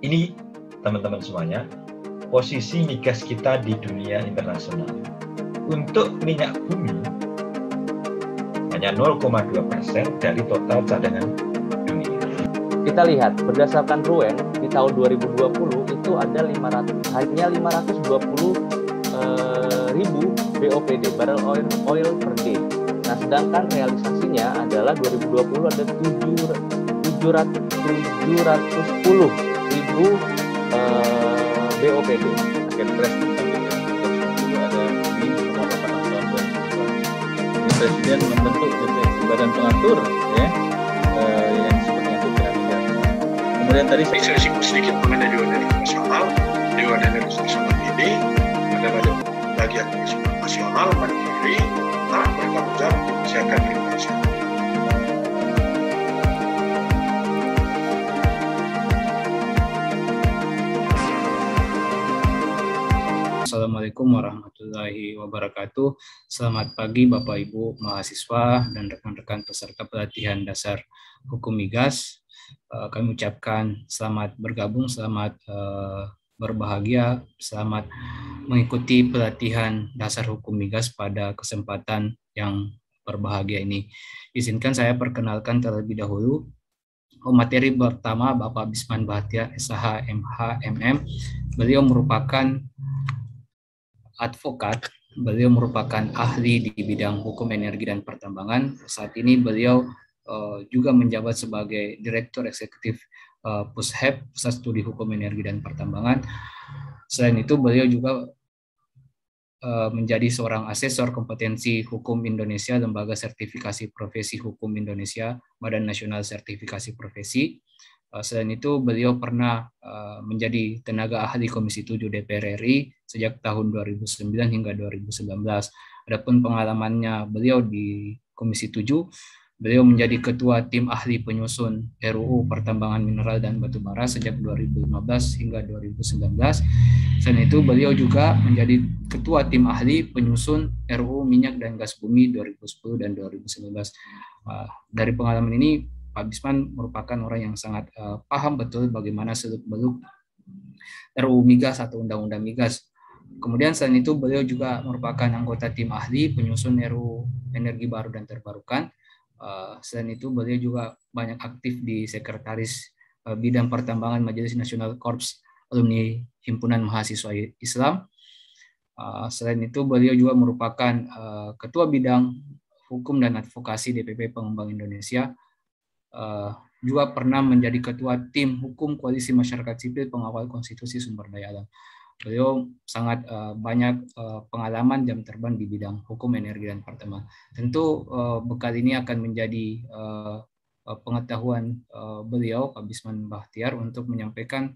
Ini teman-teman semuanya, posisi migas kita di dunia internasional. Untuk minyak bumi hanya 0,2% dari total cadangan dunia. Kita lihat berdasarkan RUEN di tahun 2020 itu ada hanya 520 ribu BOPD, barrel oil per day. Nah, sedangkan realisasinya adalah 2020 ada 710 ribu BOPD. Kepres tentang ada di nomor 8 tahun 2002. Ini Presiden membentuk badan pengatur ya yang disebut dengan piramida. Kemudian tadi saya singgung sedikit mengenai Dewan Energi Nasional. Dewan Energi Nasional ini adalah bagian nasional mandiri tak bertanggung jawab untuk kesehatan Indonesia. Assalamualaikum warahmatullahi wabarakatuh. Selamat pagi Bapak Ibu mahasiswa dan rekan-rekan peserta pelatihan dasar hukum migas. Kami ucapkan selamat bergabung, selamat berbahagia, selamat mengikuti pelatihan dasar hukum migas pada kesempatan yang berbahagia ini. Izinkan saya perkenalkan terlebih dahulu. Materi pertama Bapak Bisman Bahtiar, SH, MH, MM. Beliau merupakan advokat, beliau merupakan ahli di bidang hukum energi dan pertambangan. Saat ini beliau juga menjabat sebagai Direktur Eksekutif PUSHEP, Pusat Studi Hukum Energi dan Pertambangan. Selain itu beliau juga menjadi seorang asesor kompetensi hukum Indonesia, Lembaga Sertifikasi Profesi Hukum Indonesia, Badan Nasional Sertifikasi Profesi. Selain itu, beliau pernah menjadi tenaga ahli Komisi 7 DPR RI sejak tahun 2009 hingga 2019. Adapun pengalamannya beliau di Komisi 7, beliau menjadi ketua tim ahli penyusun RUU Pertambangan Mineral dan Batubara sejak 2015 hingga 2019. Selain itu, beliau juga menjadi ketua tim ahli penyusun RUU Minyak dan Gas Bumi 2010 dan 2019. Dari pengalaman ini, Pak Bisman merupakan orang yang sangat paham betul bagaimana seluk-beluk RUU Migas atau Undang-Undang Migas. Kemudian selain itu, beliau juga merupakan anggota tim ahli penyusun RUU Energi Baru dan Terbarukan. Selain itu, beliau juga banyak aktif di Sekretaris Bidang Pertambangan Majelis Nasional Korps Alumni Himpunan Mahasiswa Islam. Selain itu, beliau juga merupakan Ketua Bidang Hukum dan Advokasi DPP Pengembang Indonesia. Juga pernah menjadi Ketua Tim Hukum Koalisi Masyarakat Sipil Pengawal Konstitusi Sumber Daya Alam. Beliau sangat banyak pengalaman jam terbang di bidang hukum, energi, dan pertambangan. Tentu bekal ini akan menjadi pengetahuan beliau, Pak Bisman Bahtiar, untuk menyampaikan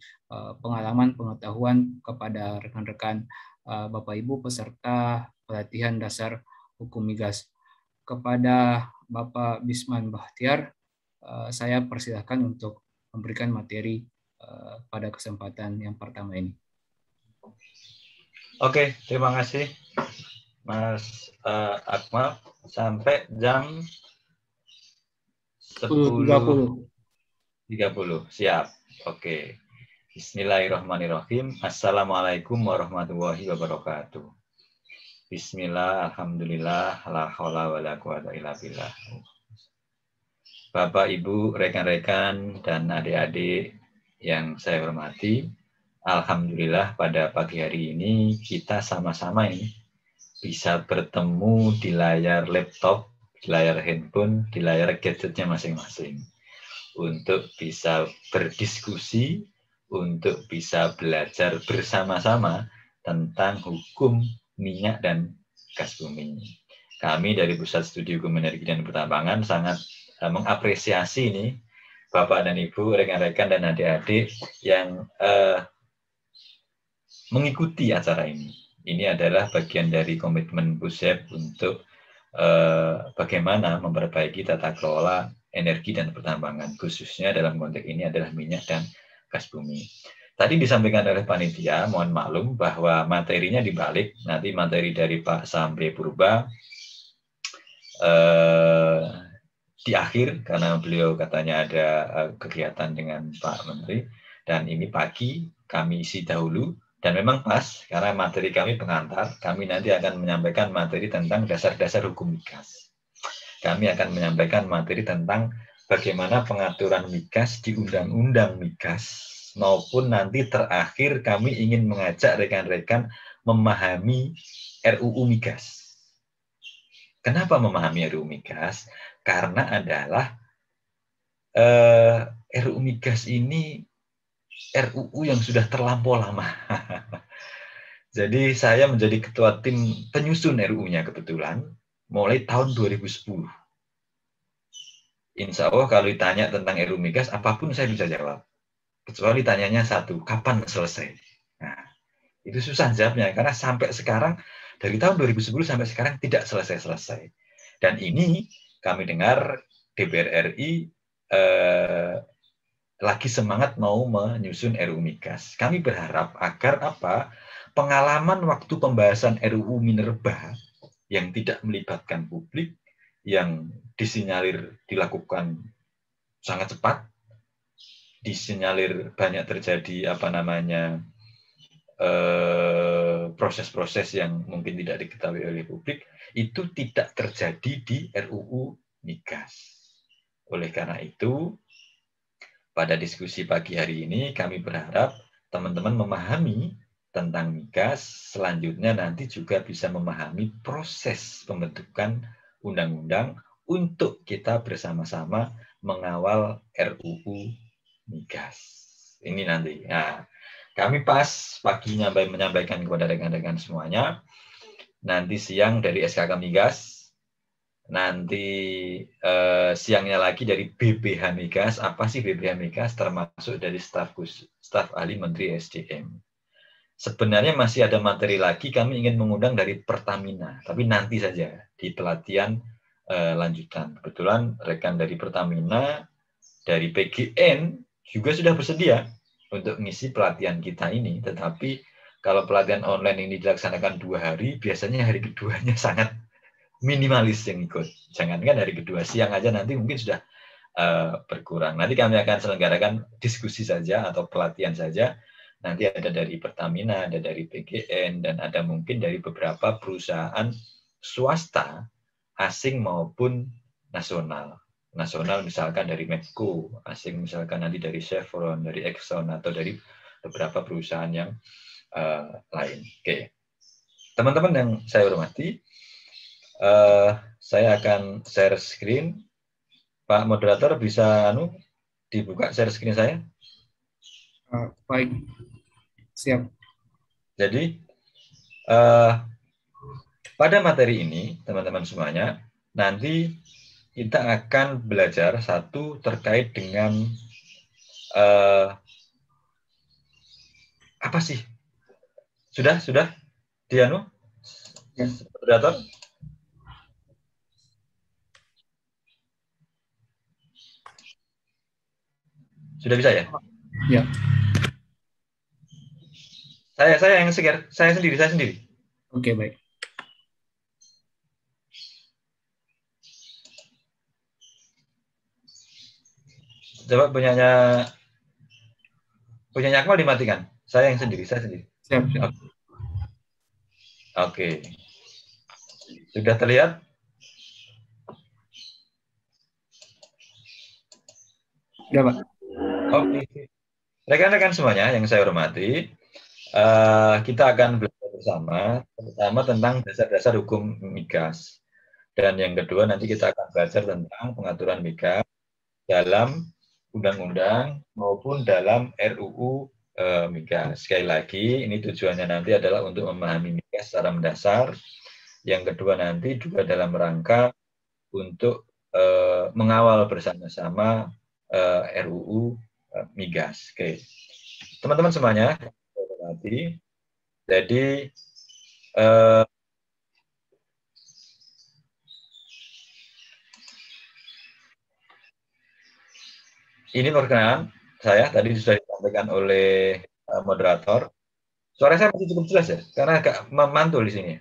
pengalaman-pengetahuan kepada rekan-rekan Bapak Ibu peserta pelatihan dasar hukum migas. Kepada Bapak Bisman Bahtiar, saya persilahkan untuk memberikan materi pada kesempatan yang pertama ini. Oke, terima kasih Mas Akmal. Sampai jam 10.30. Siap. Oke. Bismillahirrahmanirrahim. Assalamualaikum warahmatullahi wabarakatuh. Bismillah, alhamdulillah, la haula wala quwata illa billah. Bapak, Ibu, rekan-rekan, dan adik-adik yang saya hormati, alhamdulillah pada pagi hari ini kita sama-sama ini bisa bertemu di layar laptop, di layar handphone, di layar gadgetnya masing-masing untuk bisa berdiskusi, untuk bisa belajar bersama-sama tentang hukum minyak dan gas bumi. Kami dari Pusat Studi Hukum Energi dan Pertambangan sangat mengapresiasi ini Bapak dan Ibu, rekan-rekan dan adik-adik yang mengikuti acara ini. Ini adalah bagian dari komitmen PUSHEP untuk bagaimana memperbaiki tata kelola energi dan pertambangan, khususnya dalam konteks ini adalah minyak dan gas bumi. Tadi disampaikan oleh panitia, mohon maklum bahwa materinya dibalik, nanti materi dari Pak Sambe Purba di akhir, karena beliau katanya ada kegiatan dengan Pak Menteri. Dan ini pagi kami isi dahulu, dan memang pas, karena materi kami pengantar, kami nanti akan menyampaikan materi tentang dasar-dasar hukum migas. Kami akan menyampaikan materi tentang bagaimana pengaturan migas di Undang-Undang Migas, maupun nanti terakhir kami ingin mengajak rekan-rekan memahami RUU Migas. Kenapa memahami RUU Migas? Karena adalah RUU Migas ini RUU yang sudah terlampau lama. Jadi saya menjadi ketua tim penyusun RUU-nya kebetulan mulai tahun 2010. Insya Allah kalau ditanya tentang RUU Migas, apapun saya bisa jawab. Kecuali tanyanya satu, kapan selesai? Nah, itu susah jawabnya, karena sampai sekarang, dari tahun 2010 sampai sekarang tidak selesai-selesai. Dan ini kami dengar DPR RI lagi semangat mau menyusun RUU Migas. Kami berharap agar apa? Pengalaman waktu pembahasan RUU Minerba yang tidak melibatkan publik, yang disinyalir dilakukan sangat cepat, disinyalir banyak terjadi proses-proses yang mungkin tidak diketahui oleh publik, itu tidak terjadi di RUU Migas. Oleh karena itu, pada diskusi pagi hari ini kami berharap teman-teman memahami tentang migas, selanjutnya nanti juga bisa memahami proses pembentukan undang-undang untuk kita bersama-sama mengawal RUU Migas. Ini nanti. Nah, kami pas pagi menyampaikan kepada rekan-rekan semuanya, nanti siang dari SKK Migas, nanti siangnya lagi dari BPH Migas. Apa sih BPH Migas? Termasuk dari staf ahli Menteri SDM. Sebenarnya masih ada materi lagi, kami ingin mengundang dari Pertamina, tapi nanti saja di pelatihan lanjutan. Kebetulan rekan dari Pertamina, dari PGN juga sudah bersedia untuk mengisi pelatihan kita ini, tetapi kalau pelatihan online ini dilaksanakan 2 hari, biasanya hari keduanya sangat minimalis yang ikut. Jangankan hari kedua, siang aja nanti mungkin sudah berkurang. Nanti kami akan selenggarakan diskusi saja atau pelatihan saja. Nanti ada dari Pertamina, ada dari PGN, dan ada mungkin dari beberapa perusahaan swasta, asing maupun nasional. Nasional misalkan dari Medco, asing misalkan nanti dari Chevron, dari Exxon, atau dari beberapa perusahaan yang lain. Oke. Teman-teman yang saya hormati, saya akan share screen. Pak moderator bisa dibuka share screen saya? Baik, siap. Jadi pada materi ini teman-teman semuanya, nanti kita akan belajar satu terkait dengan apa sih? Sudah Dianu? Moderator? Sudah bisa ya? Ya. Saya yang share, saya sendiri. Oke, baik. Coba punyanya Akmal dimatikan. Saya sendiri. Siap. Oke. Sudah terlihat? Ya, Pak. Oke. Rekan-rekan semuanya yang saya hormati, kita akan belajar bersama, pertama tentang dasar-dasar hukum migas. Dan yang kedua nanti kita akan belajar tentang pengaturan migas dalam undang-undang maupun dalam RUU migas. Sekali lagi, ini tujuannya nanti adalah untuk memahami migas secara mendasar. Yang kedua nanti juga dalam rangka untuk mengawal bersama-sama RUU migas. Oke, teman-teman semuanya, jadi ini perkenalan saya tadi sudah disampaikan oleh moderator. Suara saya masih cukup jelas ya, karena agak memantul di sini.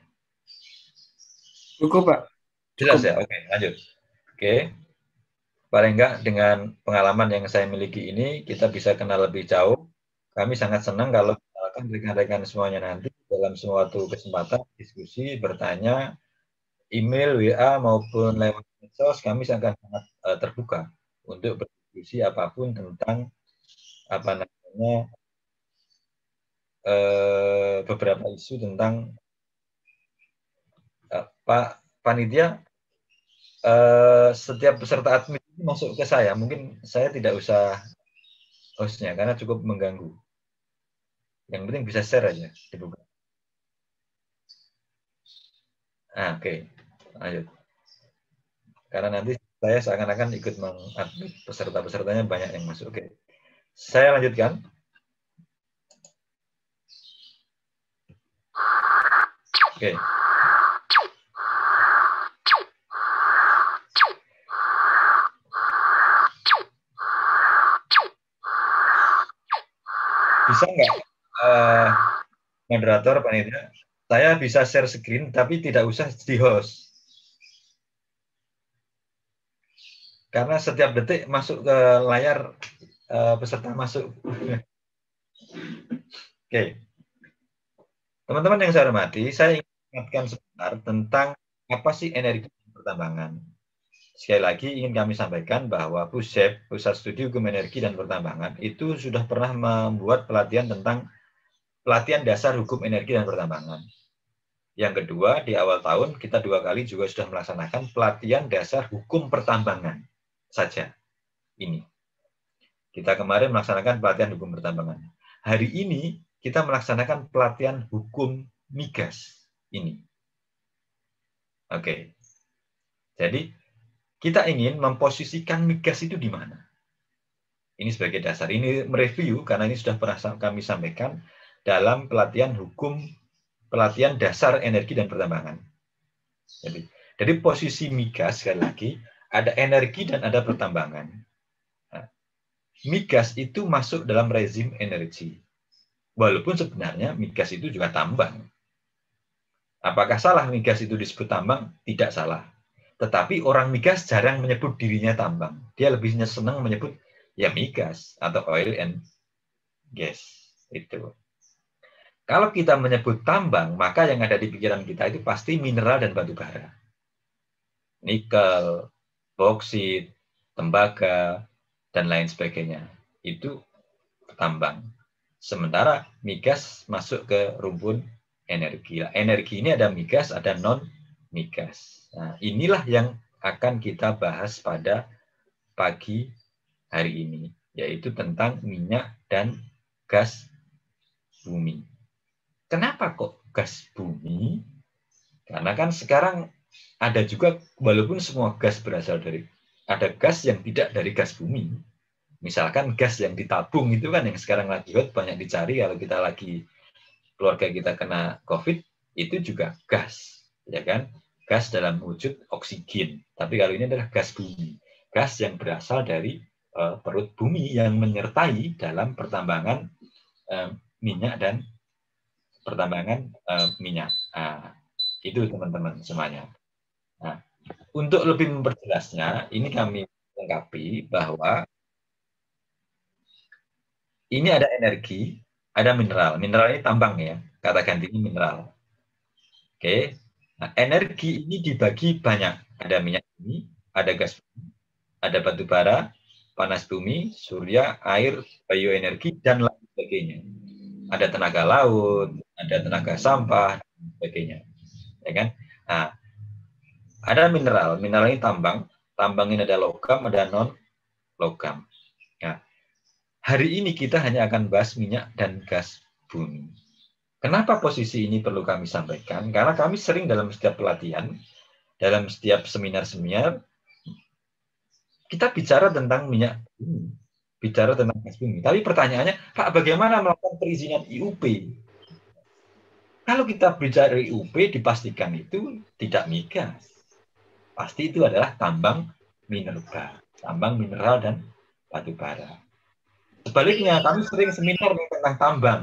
Cukup, Pak. Jelas ya, oke, lanjut. Oke. Paling enggak dengan pengalaman yang saya miliki ini, kita bisa kenal lebih jauh kami sangat senang kalau misalkan rekan-rekan semuanya nanti dalam suatu kesempatan diskusi, bertanya, email, WA maupun lewat medsos, kami akan sangat terbuka untuk berdiskusi apapun tentang apa namanya beberapa isu tentang Pak Panitia. Setiap peserta admin masuk ke saya, mungkin saya tidak usah hostnya karena cukup mengganggu. Yang penting bisa share aja, dibuka. Oke. Lanjut. Karena nanti saya seakan-akan ikut mengadmin peserta-pesertanya banyak yang masuk. Oke. Saya lanjutkan. Oke. Bisa nggak moderator panitia? Saya bisa share screen tapi tidak usah di host. Karena setiap detik masuk ke layar peserta masuk. Oke. Teman-teman yang saya hormati, saya ingin mengingatkan sebentar tentang apa sih energi pertambangan. Sekali lagi ingin kami sampaikan bahwa PUSHEP, Pusat Studi Hukum Energi dan Pertambangan, itu sudah pernah membuat pelatihan tentang pelatihan dasar hukum energi dan pertambangan. Yang kedua, di awal tahun kita 2 kali juga sudah melaksanakan pelatihan dasar hukum pertambangan saja. Ini. Kita kemarin melaksanakan pelatihan hukum pertambangan. Hari ini kita melaksanakan pelatihan hukum migas. Ini. Oke. Jadi, kita ingin memposisikan migas itu di mana. Ini sebagai dasar. Ini mereview karena ini sudah pernah kami sampaikan dalam pelatihan hukum, pelatihan dasar energi dan pertambangan. Jadi posisi migas, sekali lagi, ada energi dan ada pertambangan. Nah, migas itu masuk dalam rezim energi. Walaupun sebenarnya migas itu juga tambang. Apakah salah migas itu disebut tambang? Tidak salah. Tetapi orang migas jarang menyebut dirinya tambang. Dia lebih senang menyebut ya migas atau oil and gas. Itu. Kalau kita menyebut tambang, maka yang ada di pikiran kita itu pasti mineral dan batu bara. Nikel, boksit, tembaga, dan lain sebagainya. Itu tambang. Sementara migas masuk ke rumpun energi. Energi ini ada migas, ada non-migas. Nah, inilah yang akan kita bahas pada pagi hari ini, yaitu tentang minyak dan gas bumi. Kenapa kok gas bumi? Karena kan sekarang ada juga, walaupun semua gas berasal dari, ada gas yang tidak dari gas bumi. Misalkan gas yang ditabung itu kan yang sekarang lagi hot, banyak dicari kalau kita lagi, keluarga kita kena COVID, itu juga gas. Ya kan? Gas dalam wujud oksigen. Tapi kalau ini adalah gas bumi. Gas yang berasal dari perut bumi yang menyertai dalam pertambangan minyak dan pertambangan minyak. Itu teman-teman semuanya. Nah, untuk lebih memperjelasnya, ini kami lengkapi bahwa ini ada energi, ada mineral. Mineral ini tambang ya, kata gantinya mineral. Oke. Nah, energi ini dibagi banyak. Ada minyak bumi, ada gas bumi, ada batu bara, panas bumi, surya, air, bioenergi, dan lain sebagainya. Ada tenaga laut, ada tenaga sampah, dan sebagainya. Ya kan? Nah, ada mineral. Mineral ini tambang. Tambang ini ada logam, ada non-logam. Nah, hari ini kita hanya akan bahas minyak dan gas bumi. Kenapa posisi ini perlu kami sampaikan? Karena kami sering dalam setiap pelatihan, dalam setiap seminar-seminar, kita bicara tentang minyak bumi, bicara tentang gas bumi. Tapi pertanyaannya, Pak, bagaimana melakukan perizinan IUP? Kalau kita bicara IUP, dipastikan itu tidak migas. Pasti itu adalah tambang minerba, tambang mineral dan batu bara. Sebaliknya, kami sering seminar tentang tambang,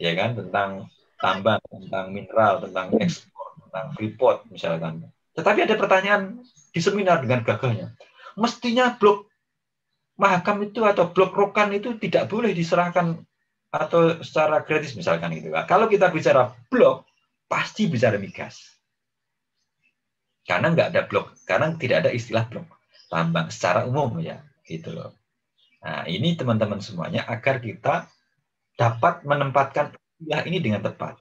ya kan, tentang tambang, tentang mineral, tentang ekspor, tentang freeport misalkan. Tetapi ada pertanyaan di seminar dengan gagahnya, mestinya blok Mahakam itu atau blok Rokan itu tidak boleh diserahkan atau secara gratis misalkan gitu. Kalau kita bicara blok, pasti bicara migas. Karena nggak ada blok, karena tidak ada istilah blok tambang secara umum ya, gitu loh. Nah, ini teman-teman semuanya agar kita dapat menempatkan istilah ini dengan tepat.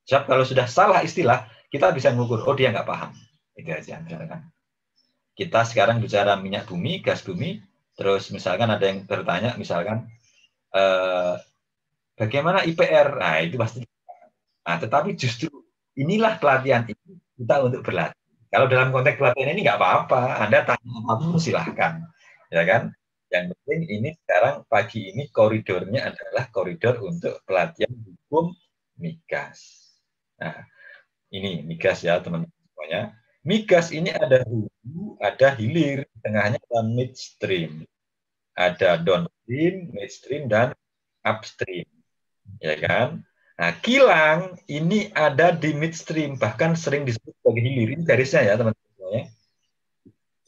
Sebab kalau sudah salah istilah, kita bisa mengukur, oh dia nggak paham. Itu aja. Misalkan. Kita sekarang bicara minyak bumi, gas bumi, terus misalkan ada yang bertanya, misalkan, bagaimana IPR? Nah, itu pasti. Nah, tetapi justru inilah pelatihan ini kita untuk berlatih. Kalau dalam konteks pelatihan ini nggak apa-apa, Anda tanya apapun silahkan, ya kan? Yang penting ini sekarang pagi ini koridornya adalah koridor untuk pelatihan hukum migas. Nah, ini migas ya teman-teman semuanya. Migas ini ada hulu, ada hilir, tengahnya ada midstream, ada downstream, midstream, dan upstream, ya kan? Nah, kilang ini ada di midstream, bahkan sering disebut sebagai hilir. Ini garisnya ya teman-teman.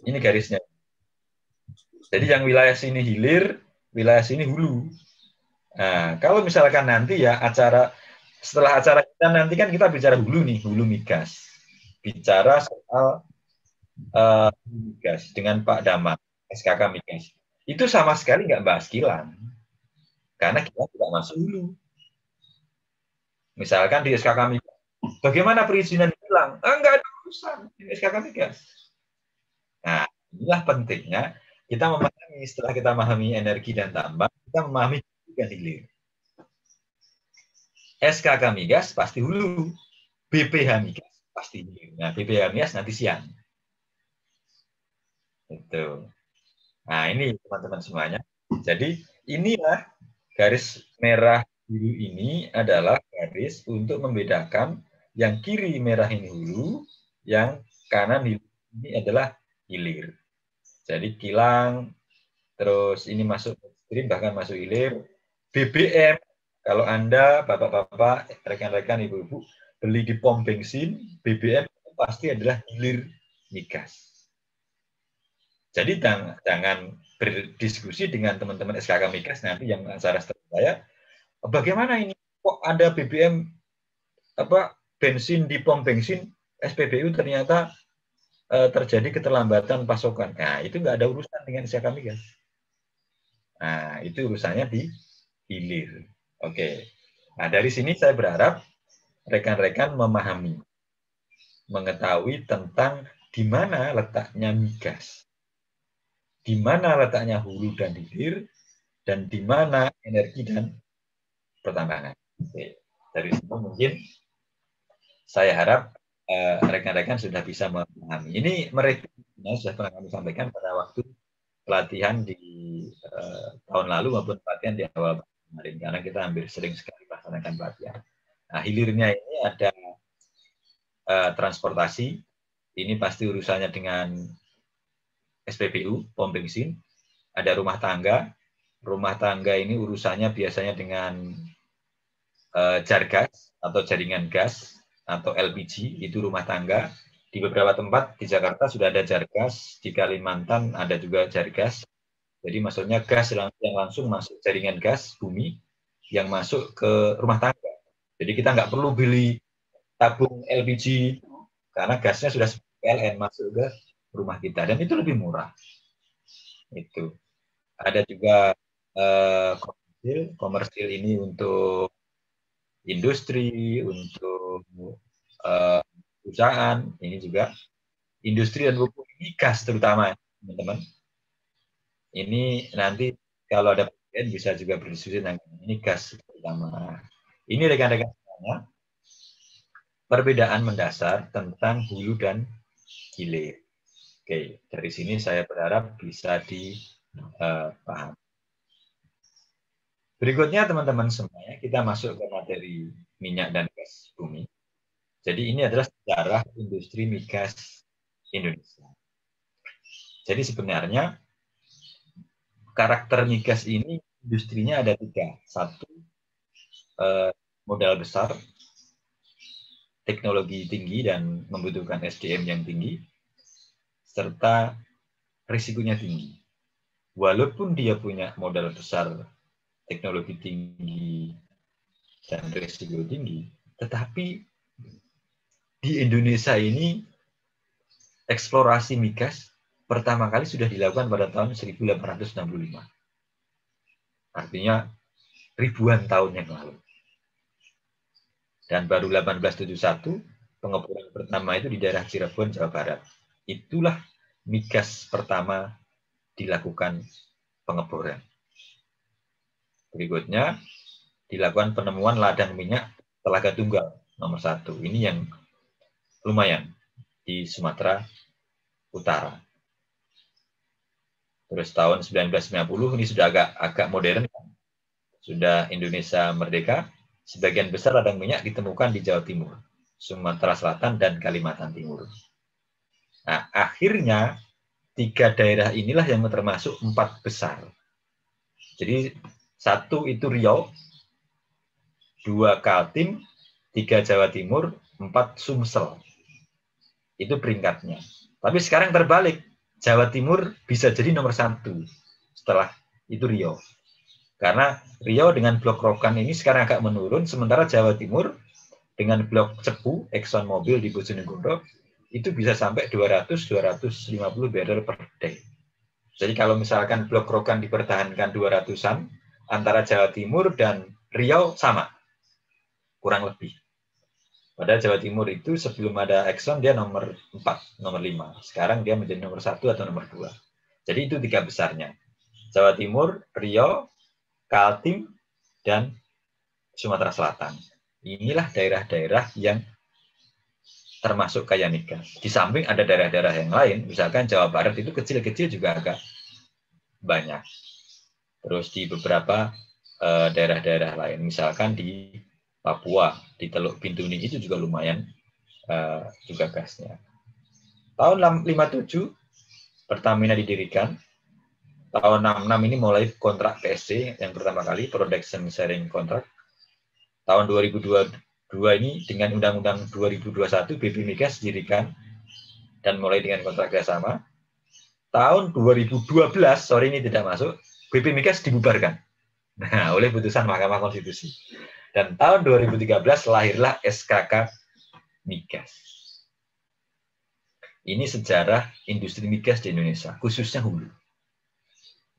Ini garisnya. Jadi yang wilayah sini hilir, wilayah sini hulu. Nah, kalau misalkan nanti ya setelah acara kita nanti kan kita bicara hulu nih, hulu migas. Bicara soal migas dengan Pak Damar, SKK Migas. Itu sama sekali nggak bahas kilang. Karena kita tidak masuk hulu. Misalkan di SKK Migas, bagaimana perizinan kilang? Enggak ada urusan di SKK Migas. Nah, inilah pentingnya kita memahami, setelah kita memahami energi dan tambang, kita memahami hulu dan hilir. SKK Migas pasti hulu, BPH Migas pasti hilir. Nah, BPH Migas nanti siang. Itu. Nah, ini teman-teman semuanya. Jadi, inilah garis merah biru ini adalah garis untuk membedakan yang kiri merah ini hulu, yang kanan ini adalah hilir. Jadi kilang, terus ini masuk midstream, bahkan masuk hilir. BBM, kalau Anda, bapak-bapak, rekan-rekan, ibu-ibu, beli di pom bensin, BBM pasti adalah hilir migas. Jadi jangan berdiskusi dengan teman-teman SKK Migas nanti yang acara setelah saya, bagaimana ini kok ada BBM bensin di pom bensin SPBU ternyata terjadi keterlambatan pasokan. Nah, itu nggak ada urusan dengan SKK Migas. Nah, itu urusannya di hilir. Oke. Nah, dari sini saya berharap rekan-rekan memahami, mengetahui tentang di mana letaknya migas, di mana letaknya hulu dan hilir, dan di mana energi dan pertambangan. Oke. Dari situ mungkin saya harap rekan-rekan sudah bisa memahami. Ini mereka sudah pernah kami sampaikan pada waktu pelatihan di tahun lalu maupun pelatihan di awal kemarin, karena kita hampir sering sekali melaksanakan pelatihan. Nah, hilirnya ini ada transportasi, ini pasti urusannya dengan SPBU, pom bensin, ada rumah tangga ini urusannya biasanya dengan jargas atau jaringan gas atau LPG, itu rumah tangga. Di beberapa tempat di Jakarta sudah ada jargas, di Kalimantan ada juga jargas. Jadi maksudnya gas yang langsung masuk jaringan gas bumi yang masuk ke rumah tangga. Jadi kita nggak perlu beli tabung LPG karena gasnya sudah PLN masuk ke rumah kita, dan itu lebih murah. Itu ada juga komersil ini untuk industri, untuk perusahaan, ini juga industri dan pupuk ini gas terutama, teman-teman. Ini nanti kalau ada bagian bisa juga berdiskusi tentang ini gas terutama. Ini rekan-rekan semuanya perbedaan mendasar tentang hulu dan hilir. Oke, dari sini saya berharap bisa dipahami. Berikutnya teman-teman semuanya, kita masuk ke materi minyak dan gas bumi. Jadi ini adalah sejarah industri migas Indonesia. Jadi sebenarnya karakter migas ini industrinya ada 3. 1, modal besar, teknologi tinggi dan membutuhkan SDM yang tinggi, serta risikonya tinggi. Walaupun dia punya modal besar teknologi tinggi, dan risiko tinggi. Tetapi di Indonesia ini eksplorasi migas pertama kali sudah dilakukan pada tahun 1865. Artinya ribuan tahun yang lalu. Dan baru 1871 pengeboran pertama itu di daerah Cirebon, Jawa Barat. Itulah migas pertama dilakukan pengeboran. Berikutnya dilakukan penemuan ladang minyak Telaga Tunggal nomor 1. Ini yang lumayan di Sumatera Utara. Terus tahun 1990 ini sudah agak modern. Sudah Indonesia merdeka, sebagian besar ladang minyak ditemukan di Jawa Timur, Sumatera Selatan, dan Kalimantan Timur. Nah, akhirnya 3 daerah inilah yang termasuk 4 besar. Jadi 1 itu Riau, 2 Kaltim, 3 Jawa Timur, 4 Sumsel. Itu peringkatnya. Tapi sekarang terbalik. Jawa Timur bisa jadi nomor 1 setelah itu Riau. Karena Riau dengan blok Rokan ini sekarang agak menurun, sementara Jawa Timur dengan blok Cepu, Exxon Mobil di Bojonegoro, itu bisa sampai 200-250 barrel per day. Jadi kalau misalkan blok Rokan dipertahankan 200-an, antara Jawa Timur dan Riau sama, kurang lebih. Pada Jawa Timur itu sebelum ada Exxon dia nomor 4, nomor 5. Sekarang dia menjadi nomor 1 atau nomor 2. Jadi itu 3 besarnya. Jawa Timur, Riau, Kaltim, dan Sumatera Selatan. Inilah daerah-daerah yang termasuk kaya migas. Di samping ada daerah-daerah yang lain, misalkan Jawa Barat itu kecil-kecil juga agak banyak. Terus di beberapa daerah-daerah lain, misalkan di Papua, di Teluk Bintuni itu juga lumayan juga gasnya. Tahun 57 Pertamina didirikan. Tahun 66 ini mulai kontrak PSC yang pertama kali, Production Sharing Contract. Tahun 2022 ini dengan Undang-Undang 2021 BP Migas didirikan dan mulai dengan kontrak kerjasama. Tahun 2012, sorry ini tidak masuk, BP Migas dibubarkan. Nah, oleh putusan Mahkamah Konstitusi. Dan tahun 2013 lahirlah SKK Migas. Ini sejarah industri migas di Indonesia, khususnya hulu.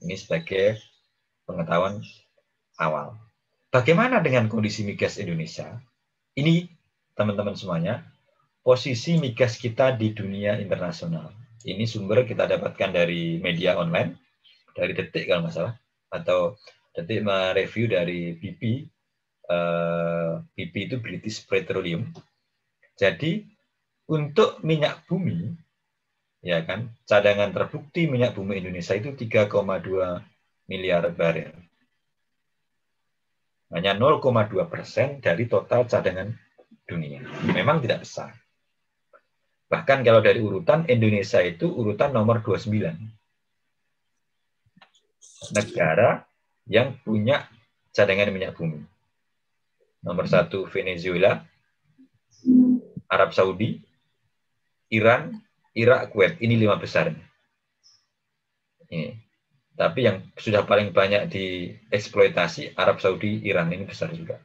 Ini sebagai pengetahuan awal. Bagaimana dengan kondisi migas Indonesia? Ini, teman-teman semuanya, posisi migas kita di dunia internasional. Ini sumber kita dapatkan dari media online, dari Detik kalau nggak salah, atau Detik mereview dari BP. BP itu British Petroleum. Jadi untuk minyak bumi, ya kan, cadangan terbukti minyak bumi Indonesia itu 3,2 miliar barel. Hanya 0,2% dari total cadangan dunia. Memang tidak besar. Bahkan kalau dari urutan, Indonesia itu urutan nomor 29. Negara yang punya cadangan minyak bumi. Nomor 1 Venezuela, Arab Saudi, Iran, Irak, Kuwait. Ini 5 besar. Ini. Tapi yang sudah paling banyak dieksploitasi Arab Saudi, Iran. Ini besar juga.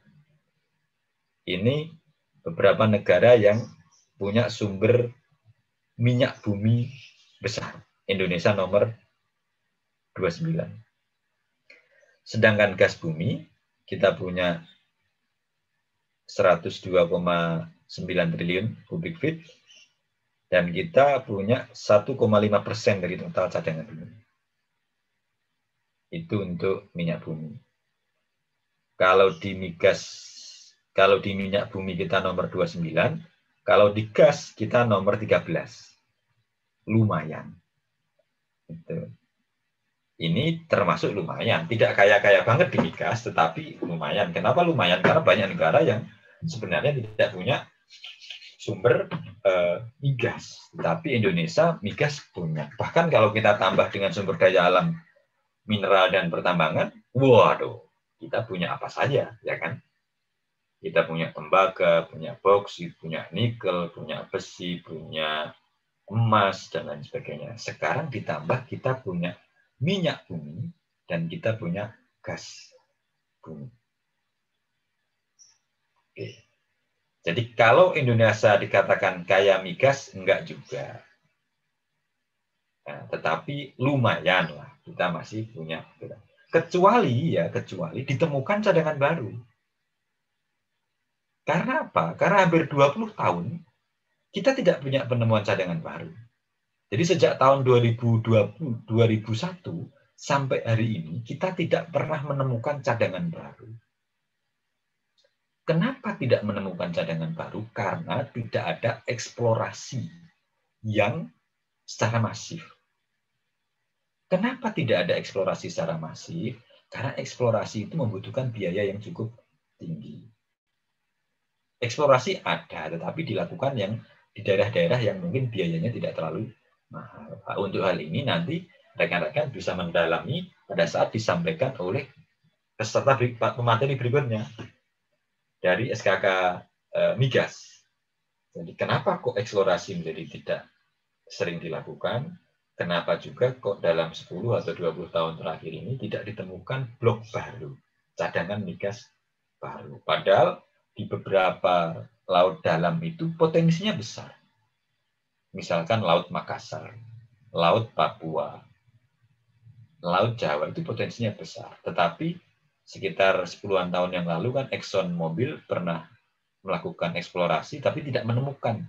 Ini beberapa negara yang punya sumber minyak bumi besar. Indonesia nomor 29. Sedangkan gas bumi, kita punya 102,9 triliun kubik feet, dan kita punya 1,5% dari total cadangan bumi. Itu untuk minyak bumi. Kalau di minyak bumi kita nomor 29, kalau di gas kita nomor 13. Lumayan. Itu. Ini termasuk lumayan. Tidak kaya-kaya banget di migas, tetapi lumayan. Kenapa lumayan? Karena banyak negara yang sebenarnya tidak punya sumber migas, tapi Indonesia migas punya. Bahkan kalau kita tambah dengan sumber daya alam, mineral dan pertambangan, waduh, kita punya apa saja, ya kan? Kita punya tembaga, punya bauksit, punya nikel, punya besi, punya emas dan lain sebagainya. Sekarang ditambah kita punya minyak bumi dan kita punya gas. bumi. Oke. Jadi kalau Indonesia dikatakan kaya migas, enggak juga. Nah, tetapi lumayan lah, kita masih punya. Kecuali ditemukan cadangan baru. Karena apa? Karena hampir 20 tahun kita tidak punya penemuan cadangan baru. Jadi sejak tahun 2001 sampai hari ini kita tidak pernah menemukan cadangan baru. Kenapa tidak menemukan cadangan baru? Karena tidak ada eksplorasi yang secara masif. Kenapa tidak ada eksplorasi secara masif? Karena eksplorasi itu membutuhkan biaya yang cukup tinggi. Eksplorasi ada, tetapi dilakukan yang di daerah-daerah yang mungkin biayanya tidak terlalu mahal. Untuk hal ini nanti rekan-rekan bisa mendalami pada saat disampaikan oleh peserta pemateri berikutnya dari SKK Migas. Jadi kenapa kok eksplorasi menjadi tidak sering dilakukan? Kenapa juga kok dalam 10 atau 20 tahun terakhir ini tidak ditemukan blok baru, cadangan migas baru? Padahal di beberapa laut dalam itu potensinya besar. Misalkan Laut Makassar, Laut Papua, Laut Jawa itu potensinya besar. Tetapi sekitar 10-an tahun yang lalu kan Exxon Mobil pernah melakukan eksplorasi tapi tidak menemukan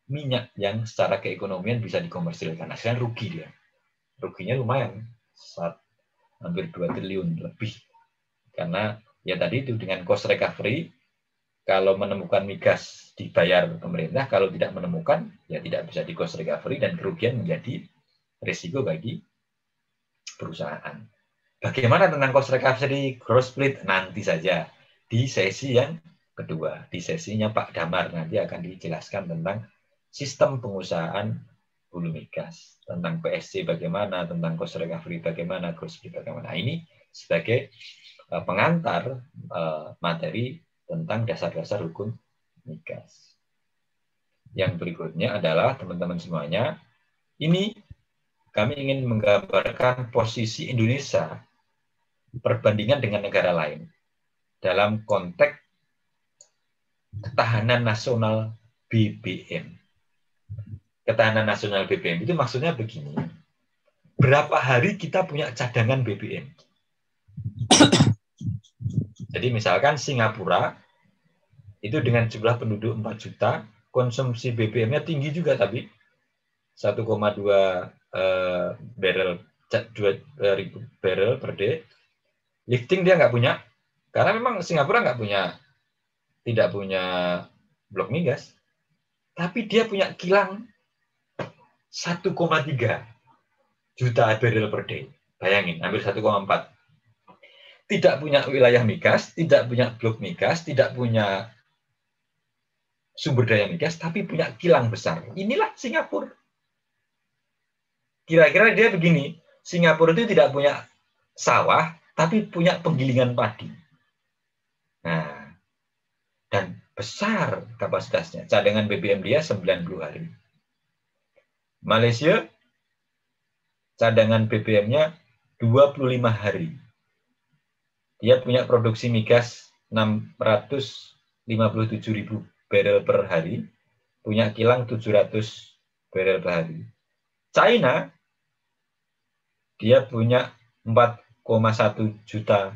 minyak yang secara keekonomian bisa dikomersilkan. Akhirnya rugi dia. Ruginya lumayan, hampir 2 triliun lebih. Karena ya tadi itu dengan cost recovery, kalau menemukan migas dibayar pemerintah, kalau tidak menemukan ya tidak bisa di cost recovery dan kerugian menjadi risiko bagi perusahaan. Bagaimana tentang cost recovery, gross split? Nanti saja di sesi yang kedua. Di sesinya Pak Damar nanti akan dijelaskan tentang sistem pengusahaan hulu migas, tentang PSC bagaimana, tentang cost recovery bagaimana, gross split bagaimana. Ini sebagai pengantar materi tentang dasar-dasar hukum migas. Yang berikutnya adalah teman-teman semuanya, ini kami ingin menggambarkan posisi Indonesia perbandingan dengan negara lain dalam konteks ketahanan nasional BBM. Ketahanan nasional BBM itu maksudnya begini. Berapa hari kita punya cadangan BBM? Jadi misalkan Singapura itu dengan jumlah penduduk 4 juta, konsumsi BBM-nya tinggi juga tapi 1,2 barrel per day. Lifting dia nggak punya, karena memang Singapura tidak punya blok migas, tapi dia punya kilang 1,3 juta barrel per day. Bayangin, hampir 1,4. Tidak punya wilayah migas, tidak punya blok migas, tidak punya sumber daya migas, tapi punya kilang besar. Inilah Singapura. Kira-kira dia begini, Singapura itu tidak punya sawah, tapi punya penggilingan padi. Nah, dan besar kapasitasnya. Cadangan BBM dia 90 hari. Malaysia, cadangan BBM-nya 25 hari. Dia punya produksi migas 657.000 barrel per hari, punya kilang 700 barrel per hari. China, dia punya 4,1 juta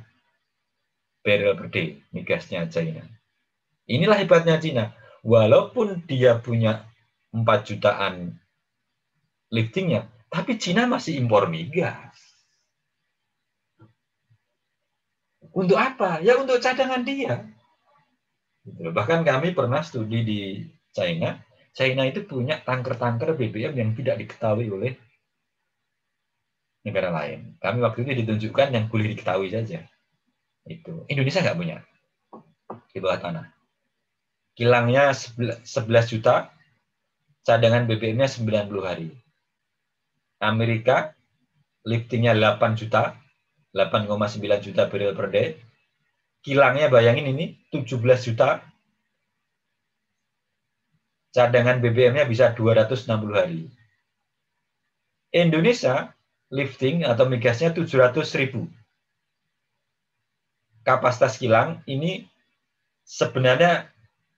barrel per day migasnya China. Inilah hebatnya China. Walaupun dia punya 4 jutaan liftingnya, tapi China masih impor migas. Untuk apa? Ya untuk cadangan dia. Bahkan kami pernah studi di China. China itu punya tangker-tangker BBM yang tidak diketahui oleh negara lain. Kami waktu itu ditunjukkan yang boleh diketahui saja. Itu Indonesia nggak punya di bawah tanah. Kilangnya 11 juta, cadangan BBM-nya 90 hari. Amerika liftingnya 8 juta, 8,9 juta barrel per day. Kilangnya bayangin ini 17 juta. Cadangan BBM-nya bisa 260 hari. Indonesia lifting atau migasnya 700.000. kapasitas kilang ini sebenarnya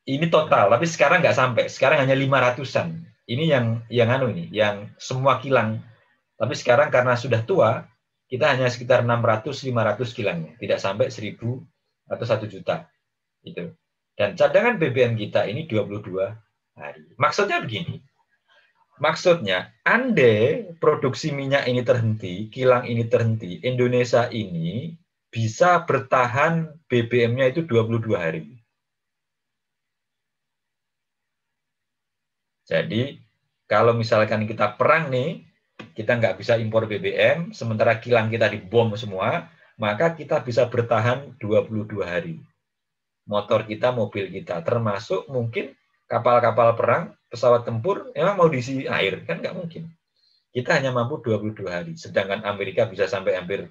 ini total, tapi sekarang nggak sampai. Sekarang hanya 500-an. Ini yang semua kilang. Tapi sekarang karena sudah tua, kita hanya sekitar 600-500 kilangnya, tidak sampai 1.000 atau 1 juta. Gitu. Dan cadangan BBM kita ini 22 hari. Maksudnya begini. Maksudnya, andai produksi minyak ini terhenti, kilang ini terhenti, Indonesia ini bisa bertahan BBM-nya itu 22 hari. Jadi, kalau misalkan kita perang nih, kita nggak bisa impor BBM, sementara kilang kita dibom semua, maka kita bisa bertahan 22 hari. Motor kita, mobil kita, termasuk mungkin kapal-kapal perang, pesawat tempur, emang mau diisi air, kan nggak mungkin. Kita hanya mampu 22 hari, sedangkan Amerika bisa sampai hampir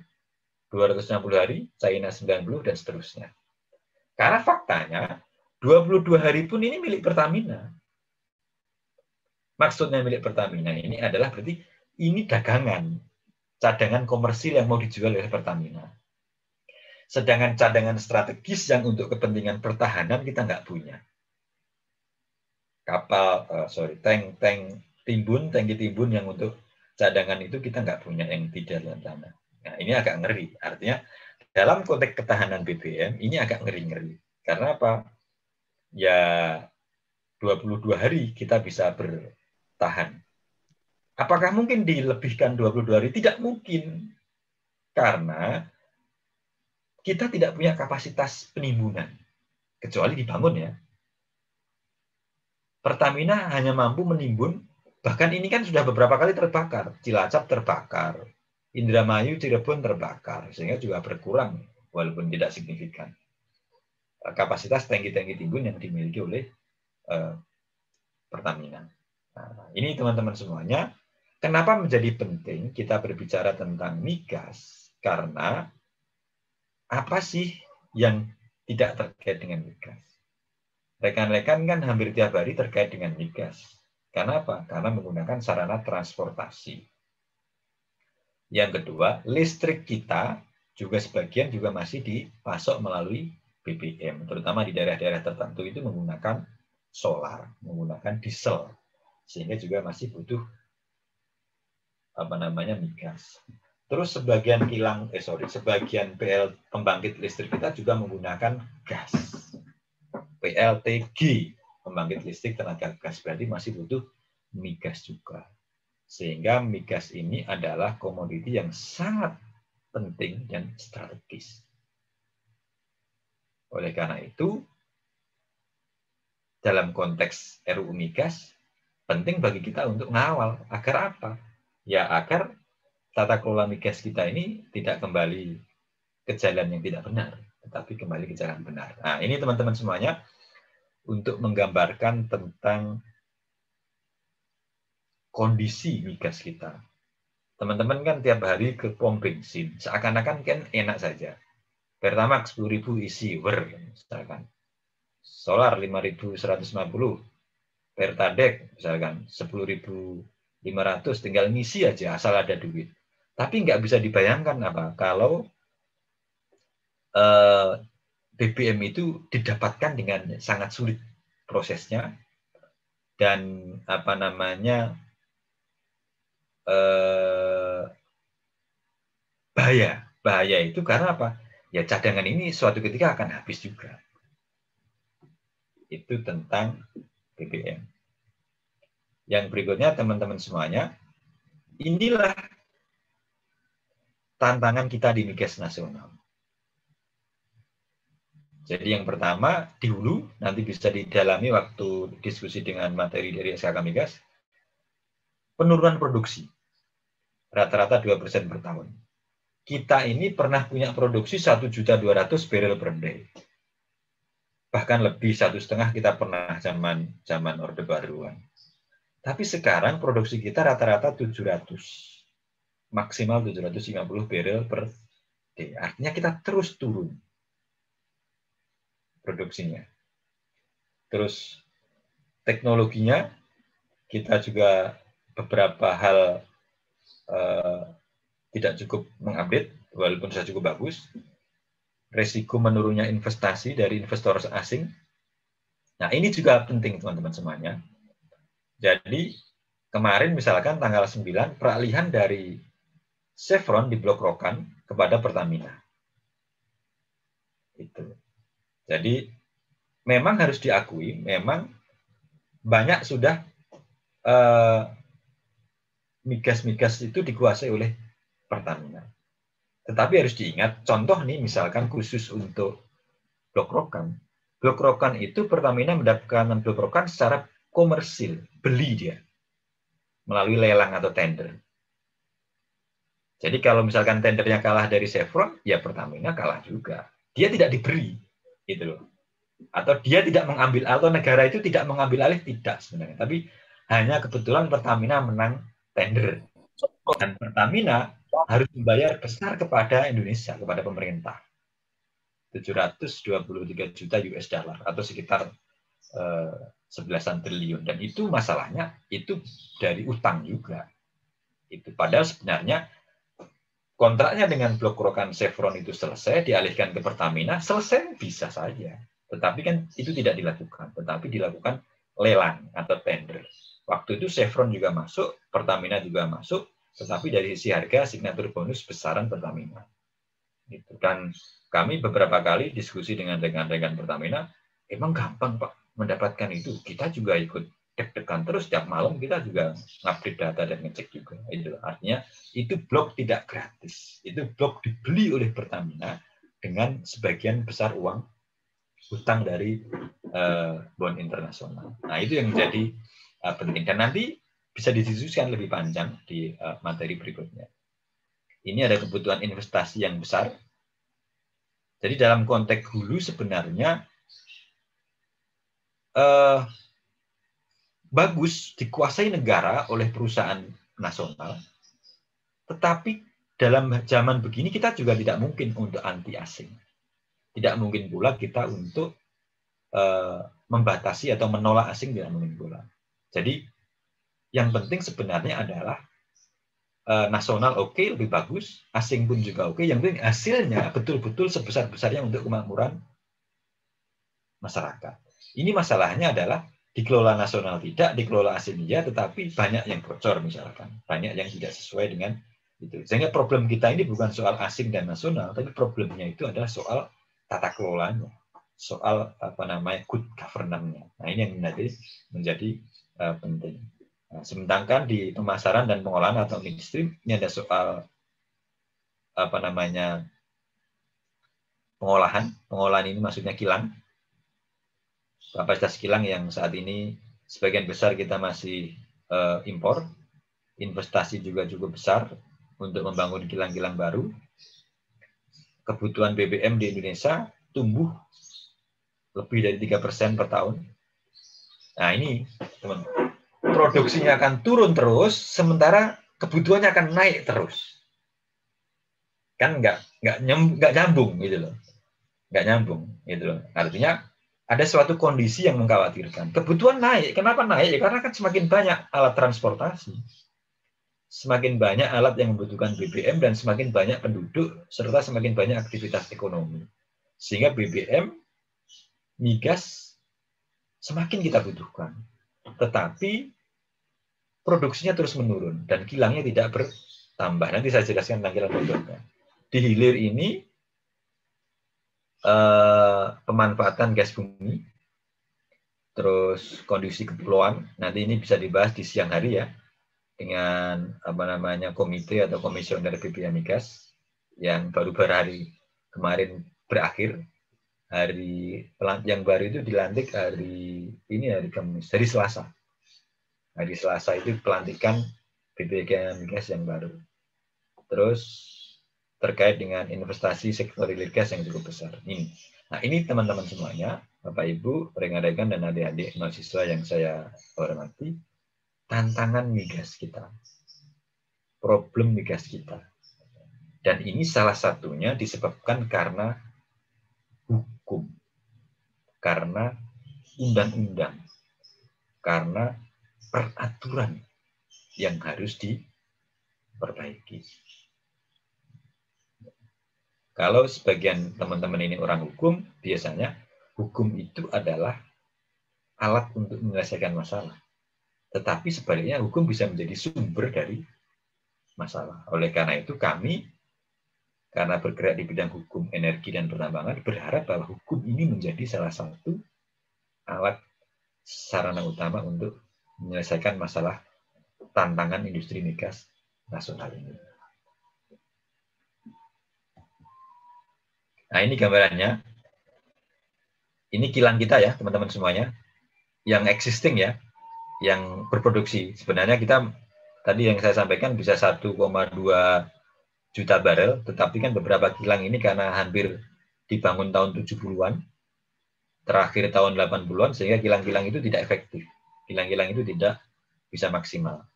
260 hari, China 90, dan seterusnya. Karena faktanya, 22 hari pun ini milik Pertamina. Maksudnya milik Pertamina ini adalah berarti ini dagangan, cadangan komersil yang mau dijual oleh Pertamina. Sedangkan cadangan strategis yang untuk kepentingan pertahanan kita nggak punya. Tank timbun yang untuk cadangan itu kita nggak punya, yang tidak dalam tanah. Nah, ini agak ngeri. Artinya dalam konteks ketahanan BBM ini agak ngeri-ngeri. Karena apa? Ya 22 hari kita bisa bertahan. Apakah mungkin dilebihkan 22 hari? Tidak mungkin. Karena kita tidak punya kapasitas penimbunan. Kecuali dibangun ya. Pertamina hanya mampu menimbun, bahkan ini kan sudah beberapa kali terbakar. Cilacap terbakar, Indramayu, Cirebon terbakar, sehingga juga berkurang, walaupun tidak signifikan. Kapasitas tangki-tangki timbun yang dimiliki oleh Pertamina. Nah, ini teman-teman semuanya, kenapa menjadi penting kita berbicara tentang migas? Karena apa sih yang tidak terkait dengan migas? Rekan-rekan kan hampir tiap hari terkait dengan migas. Karena apa? Karena menggunakan sarana transportasi. Yang kedua, listrik kita juga sebagian juga masih dipasok melalui BBM, terutama di daerah-daerah tertentu itu menggunakan solar, menggunakan diesel, sehingga juga masih butuh migas. Terus sebagian sebagian pembangkit listrik kita juga menggunakan gas. PLTG, pembangkit listrik tenaga gas, berarti masih butuh migas juga. Sehingga migas ini adalah komoditi yang sangat penting dan strategis. Oleh karena itu, dalam konteks RUU migas, penting bagi kita untuk mengawal. Agar apa? Ya agar tata kelola migas kita ini tidak kembali ke jalan yang tidak benar, tetapi kembali ke jalan benar. Nah, ini teman-teman semuanya untuk menggambarkan tentang kondisi migas kita. Teman-teman kan tiap hari ke pom bensin, seakan-akan kan enak saja. Pertamax 10.000 isi, misalkan. Solar 5.150, Pertadek misalkan 10.500, tinggal ngisi aja asal ada duit. Tapi nggak bisa dibayangkan apa kalau BBM itu didapatkan dengan sangat sulit prosesnya dan bahaya itu karena apa? Ya cadangan ini suatu ketika akan habis juga. Itu tentang BBM. Yang berikutnya teman-teman semuanya, inilah tantangan kita di migas nasional. Jadi yang pertama, di hulu, nanti bisa didalami waktu diskusi dengan materi dari SKK Migas, penurunan produksi. Rata-rata 2% per tahun. Kita ini pernah punya produksi 1.200.000 barrel per day. Bahkan lebih, 1,5 kita pernah zaman Orde Baruan. Tapi sekarang produksi kita rata-rata 700. Maksimal 750 barrel per day. Artinya kita terus turun produksinya. Terus teknologinya kita juga beberapa hal tidak cukup mengupdate walaupun sudah cukup bagus. resiko menurunnya investasi dari investor asing. Nah, ini juga penting teman-teman semuanya. Jadi, kemarin misalkan tanggal 9, peralihan dari Chevron di Blok Rokan kepada Pertamina. Itu. Jadi, memang harus diakui, memang banyak sudah migas-migas itu dikuasai oleh Pertamina. Tetapi harus diingat, contoh nih misalkan khusus untuk Blok Rokan. Blok Rokan itu Pertamina mendapatkan Blok Rokan secara komersil, beli dia melalui lelang atau tender. Jadi kalau misalkan tendernya kalah dari Chevron, ya Pertamina kalah juga. Dia tidak diberi, gitu loh. Atau dia tidak mengambil, atau negara itu tidak mengambil alih, tidak sebenarnya. Tapi hanya kebetulan Pertamina menang tender. Dan Pertamina harus membayar besar kepada Indonesia, kepada pemerintah. 723 juta US dollar atau sekitar 11 triliun. Dan itu masalahnya itu dari utang juga. Itu padahal sebenarnya kontraknya dengan Blok Rokan Chevron itu selesai, dialihkan ke Pertamina, selesai bisa saja. Tetapi kan itu tidak dilakukan, tetapi dilakukan lelang atau tender. Waktu itu Chevron juga masuk, Pertamina juga masuk, tetapi dari sisi harga signatur bonus besaran Pertamina. Gitu. Dan kami beberapa kali diskusi dengan rekan-rekan Pertamina, emang gampang Pak mendapatkan itu. Kita juga ikut deg-degan terus setiap malam, kita juga ngupdate data dan ngecek juga. Itu artinya itu blok tidak gratis. Itu blok dibeli oleh Pertamina dengan sebagian besar uang hutang dari bond internasional. Nah itu yang menjadi penting. Dan nanti bisa didiskusikan lebih panjang di materi berikutnya. Ini ada kebutuhan investasi yang besar. Jadi dalam konteks hulu sebenarnya bagus dikuasai negara oleh perusahaan nasional, tetapi dalam zaman begini kita juga tidak mungkin untuk anti asing. Tidak mungkin pula kita untuk membatasi atau menolak asing, tidak mungkin pula. Jadi yang penting sebenarnya adalah nasional oke, lebih bagus, asing pun juga oke. Yang penting hasilnya betul-betul sebesar-besarnya untuk kemakmuran masyarakat. Ini masalahnya adalah dikelola nasional tidak, dikelola asing iya, tetapi banyak yang bocor misalkan, banyak yang tidak sesuai dengan itu. Sehingga problem kita ini bukan soal asing dan nasional, tapi problemnya itu adalah soal tata kelolanya, soal good governance-nya. Nah ini yang menjadi penting. Nah, sedangkan di pemasaran dan pengolahan atau midstream ini ada soal pengolahan ini maksudnya kilang. Kapasitas kilang yang saat ini sebagian besar kita masih impor, investasi juga cukup besar untuk membangun kilang-kilang baru. Kebutuhan BBM di Indonesia tumbuh lebih dari 3% per tahun. Nah ini, teman, produksinya akan turun terus, sementara kebutuhannya akan naik terus. Kan nggak nyambung gitu loh, nggak nyambung gitu loh. Artinya ada suatu kondisi yang mengkhawatirkan. Kebutuhan naik. Kenapa naik? Ya, karena kan semakin banyak alat transportasi. Semakin banyak alat yang membutuhkan BBM dan semakin banyak penduduk serta semakin banyak aktivitas ekonomi. Sehingga BBM, migas semakin kita butuhkan. Tetapi produksinya terus menurun dan kilangnya tidak bertambah. Nanti saya jelaskan tentang kilang bertambah. Di hilir ini pemanfaatan gas bumi, terus kondisi kepulauan, nanti ini bisa dibahas di siang hari ya, dengan komite atau komisioner BBM Migas yang baru-baru hari kemarin berakhir. Hari yang baru itu dilantik hari Kamis, hari Selasa. Hari Selasa itu pelantikan BBM Migas yang baru. Terus terkait dengan investasi sektor hilir gas yang cukup besar. Nah, ini teman-teman semuanya, Bapak Ibu, rekan-rekan dan adik-adik mahasiswa yang saya hormati, tantangan migas kita, problem migas kita. Dan ini salah satunya disebabkan karena hukum, karena undang-undang, karena peraturan yang harus diperbaiki. Kalau sebagian teman-teman ini orang hukum, biasanya hukum itu adalah alat untuk menyelesaikan masalah. Tetapi sebaliknya hukum bisa menjadi sumber dari masalah. Oleh karena itu kami, karena bergerak di bidang hukum, energi, dan pertambangan, berharap bahwa hukum ini menjadi salah satu alat sarana utama untuk menyelesaikan masalah tantangan industri migas nasional ini. Nah, ini gambarannya. Ini kilang kita ya, teman-teman semuanya. Yang existing ya, yang berproduksi. Sebenarnya kita, tadi yang saya sampaikan bisa 1,2 juta barel, tetapi kan beberapa kilang ini karena hampir dibangun tahun 70-an, terakhir tahun 80-an, sehingga kilang-kilang itu tidak efektif. Kilang-kilang itu tidak bisa maksimal.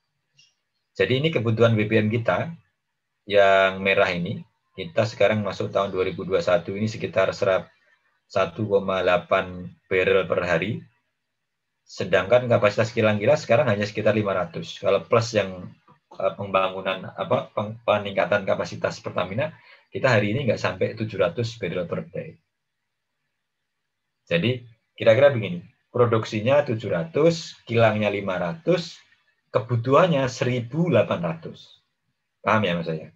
Jadi ini kebutuhan BBM kita, yang merah ini, kita sekarang masuk tahun 2021 ini sekitar 1,8 barrel per hari. Sedangkan kapasitas kilang kita sekarang hanya sekitar 500. Kalau plus yang pembangunan peningkatan kapasitas Pertamina, kita hari ini nggak sampai 700 barrel per day. Jadi kira-kira begini, produksinya 700, kilangnya 500, kebutuhannya 1.800. Paham ya mas saya?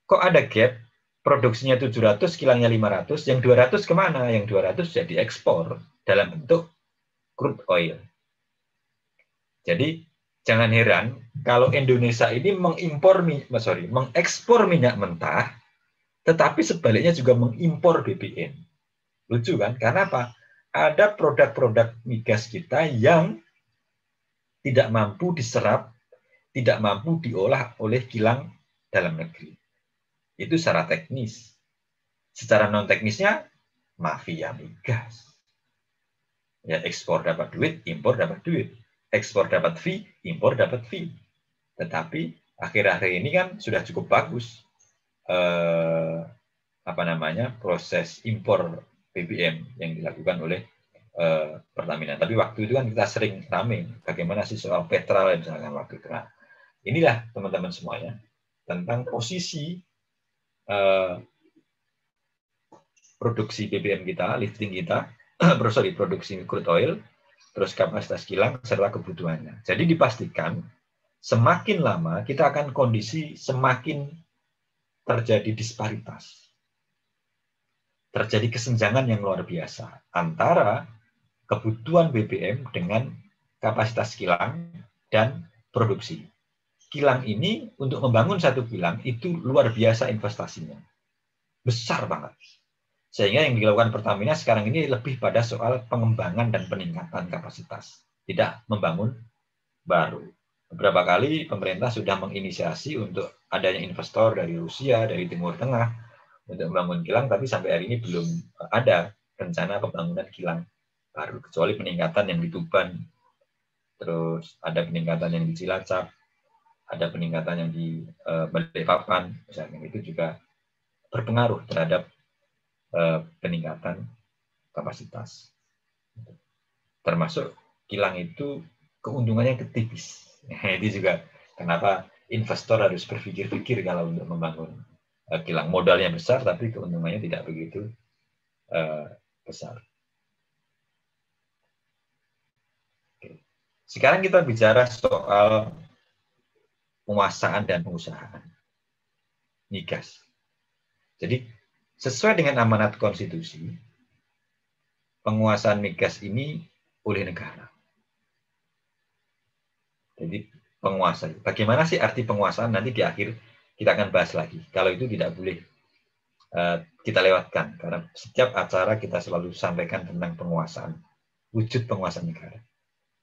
Kok ada gap, produksinya 700, kilangnya 500, yang 200 kemana? Yang 200 jadi ekspor dalam bentuk crude oil. Jadi jangan heran kalau Indonesia ini mengekspor minyak mentah, tetapi sebaliknya juga mengimpor BBM. Lucu kan? Karena apa? Ada produk-produk migas kita yang tidak mampu diserap, tidak mampu diolah oleh kilang dalam negeri. Itu secara teknis. Secara non teknisnya mafia migas. Ya, ekspor dapat duit, impor dapat duit. Ekspor dapat fee, impor dapat fee. Tetapi akhir-akhir ini kan sudah cukup bagus proses impor BBM yang dilakukan oleh Pertamina. Tapi waktu itu kan kita sering rame bagaimana sih soal petrol misalkan waktu itu. Nah, inilah teman-teman semuanya tentang posisi produksi BBM kita, lifting kita, produksi crude oil, terus kapasitas kilang, serta kebutuhannya. Jadi dipastikan semakin lama kita akan kondisi semakin terjadi disparitas. Terjadi kesenjangan yang luar biasa antara kebutuhan BBM dengan kapasitas kilang dan produksi. Kilang ini untuk membangun satu kilang itu luar biasa investasinya. Besar banget. Sehingga yang dilakukan Pertamina sekarang ini lebih pada soal pengembangan dan peningkatan kapasitas. Tidak membangun baru. Beberapa kali pemerintah sudah menginisiasi untuk adanya investor dari Rusia, dari Timur Tengah untuk membangun kilang, tapi sampai hari ini belum ada rencana pembangunan kilang baru. Kecuali peningkatan yang di Tuban, terus ada peningkatan yang di Cilacap, ada peningkatan yang di Balikpapan, misalnya itu juga berpengaruh terhadap peningkatan kapasitas. Termasuk kilang itu keuntungannya tipis. Itu juga kenapa investor harus berpikir-pikir kalau untuk membangun kilang. Modalnya besar, tapi keuntungannya tidak begitu besar. Oke. Sekarang kita bicara soal penguasaan dan pengusahaan migas. Jadi sesuai dengan amanat konstitusi, penguasaan migas ini oleh negara. Jadi penguasa. Bagaimana sih arti penguasaan? Nanti di akhir kita akan bahas lagi. Kalau itu tidak boleh kita lewatkan, karena setiap acara kita selalu sampaikan tentang penguasaan, wujud penguasaan negara.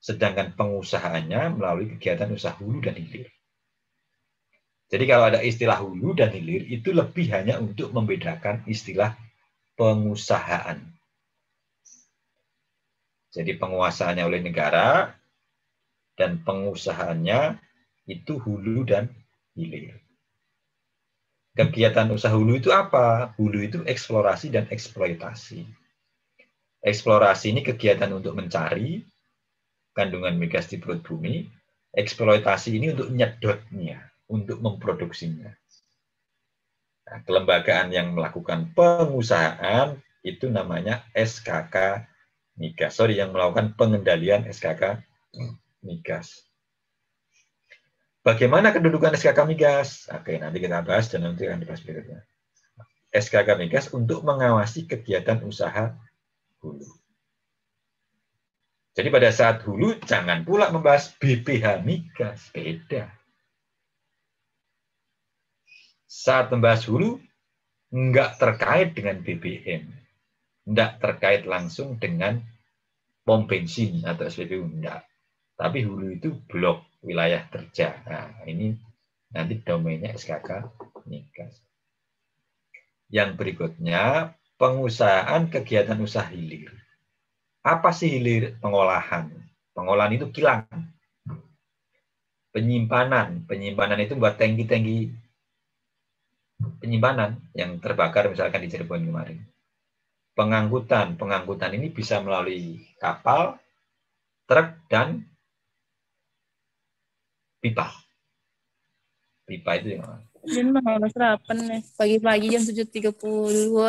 Sedangkan pengusahaannya melalui kegiatan usaha hulu dan hilir. Jadi kalau ada istilah hulu dan hilir, itu lebih hanya untuk membedakan istilah pengusahaan. Jadi penguasaannya oleh negara, dan pengusahaannya itu hulu dan hilir. Kegiatan usaha hulu itu apa? Hulu itu eksplorasi dan eksploitasi. Eksplorasi ini kegiatan untuk mencari kandungan migas di perut bumi. Eksploitasi ini untuk nyedotnya, untuk memproduksinya. Nah, kelembagaan yang melakukan pengusahaan itu namanya SKK Migas. Yang melakukan pengendalian SKK Migas. Bagaimana kedudukan SKK Migas? Oke, nanti kita bahas dan nanti akan dibahas berikutnya. SKK Migas untuk mengawasi kegiatan usaha hulu. Jadi pada saat hulu jangan pula membahas BPH Migas, beda. Saat membahas hulu enggak terkait dengan BBM, enggak terkait langsung dengan pom bensin atau SPBU, enggak. Tapi hulu itu blok wilayah kerja. Nah, ini nanti domainnya SKK Migas. Yang berikutnya, pengusahaan kegiatan usaha hilir. Apa sih hilir? Pengolahan. Pengolahan itu kilang. Penyimpanan. Penyimpanan itu buat tangki-tangki penyimpanan yang terbakar misalkan di Cirebon kemarin. Pengangkutan. Pengangkutan ini bisa melalui kapal, truk, dan pipa. Pipa itu yang harus sarapan nih. Pagi-pagi jam 7.30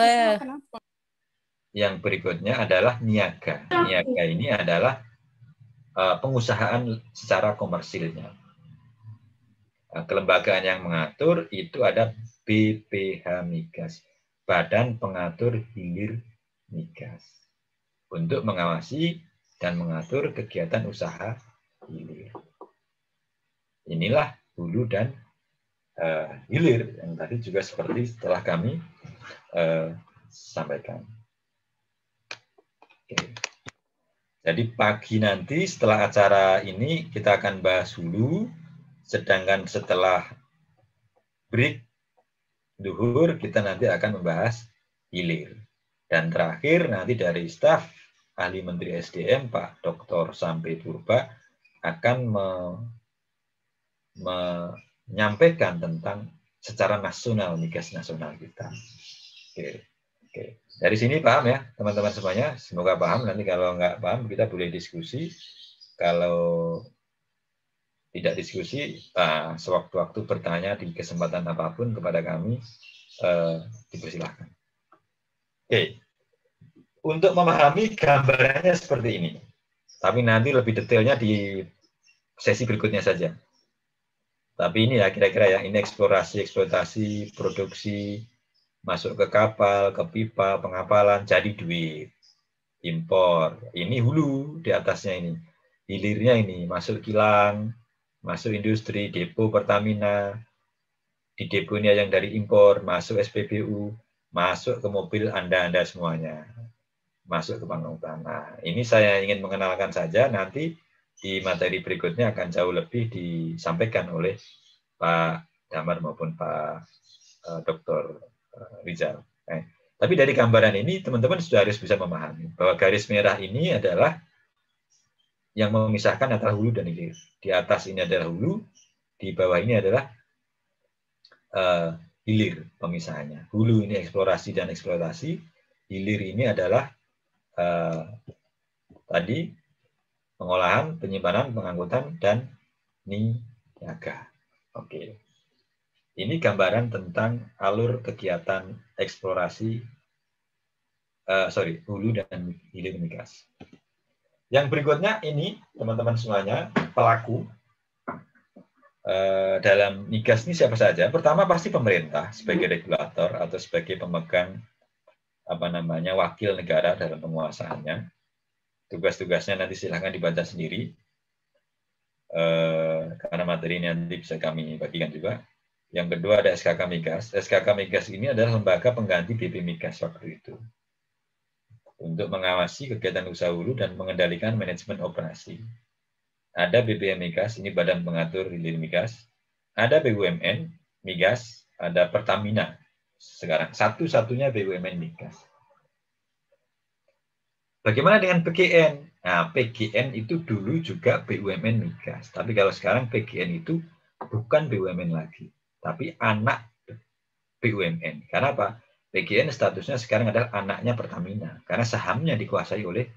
ya. Yang berikutnya adalah niaga. Niaga ini adalah pengusahaan secara komersilnya. Kelembagaan yang mengatur itu ada BPH Migas, Badan Pengatur Hilir Migas, untuk mengawasi dan mengatur kegiatan usaha hilir. Inilah hulu dan hilir yang tadi juga seperti telah kami sampaikan. Oke. Jadi pagi nanti setelah acara ini kita akan bahas hulu, sedangkan setelah break duhur kita nanti akan membahas hilir. Dan terakhir nanti dari staf ahli Menteri SDM Pak Dr. Sampai Purba akan menyampaikan tentang secara nasional migas nasional kita. Oke. Dari sini paham ya teman-teman semuanya, semoga paham. Nanti kalau nggak paham kita boleh diskusi. Kalau tidak diskusi, sewaktu-waktu bertanya di kesempatan apapun kepada kami, dipersilahkan. Oke. Untuk memahami gambarannya seperti ini. Tapi nanti lebih detailnya di sesi berikutnya saja. Tapi ini ya kira-kira ya, ini eksplorasi, eksploitasi, produksi, masuk ke kapal, ke pipa, pengapalan, jadi duit, impor. Ini hulu di atasnya ini. Hilirnya ini, masuk kilang, masuk industri, depo Pertamina, di deponya yang dari impor, masuk SPBU, masuk ke mobil Anda semuanya, masuk ke pangkutan. Nah, ini saya ingin mengenalkan saja, nanti di materi berikutnya akan jauh lebih disampaikan oleh Pak Damar maupun Pak Dr. Rizal. Tapi dari gambaran ini teman-teman sudah harus bisa memahami bahwa garis merah ini adalah yang memisahkan antara hulu dan hilir. Di atas ini adalah hulu, di bawah ini adalah hilir pemisahannya. Hulu ini eksplorasi dan eksploitasi, hilir ini adalah tadi pengolahan, penyimpanan, pengangkutan, dan niaga. Oke. Ini gambaran tentang alur kegiatan eksplorasi, hulu dan hilir migas. Yang berikutnya ini, teman-teman semuanya, pelaku dalam migas ini siapa saja? Pertama pasti pemerintah sebagai regulator atau sebagai pemegang wakil negara dalam penguasaannya. Tugas-tugasnya nanti silahkan dibaca sendiri, karena materi ini nanti bisa kami bagikan juga. Yang kedua ada SKK Migas. SKK Migas ini adalah lembaga pengganti BP Migas waktu itu, untuk mengawasi kegiatan usaha hulu dan mengendalikan manajemen operasi. Ada BPM Migas, ini Badan Pengatur Hilir Migas. Ada BUMN Migas, ada Pertamina. Sekarang satu-satunya BUMN Migas. Bagaimana dengan PGN? Nah, PGN itu dulu juga BUMN Migas. Tapi kalau sekarang PGN itu bukan BUMN lagi, tapi anak BUMN. Karena apa? PGN statusnya sekarang adalah anaknya Pertamina, karena sahamnya dikuasai oleh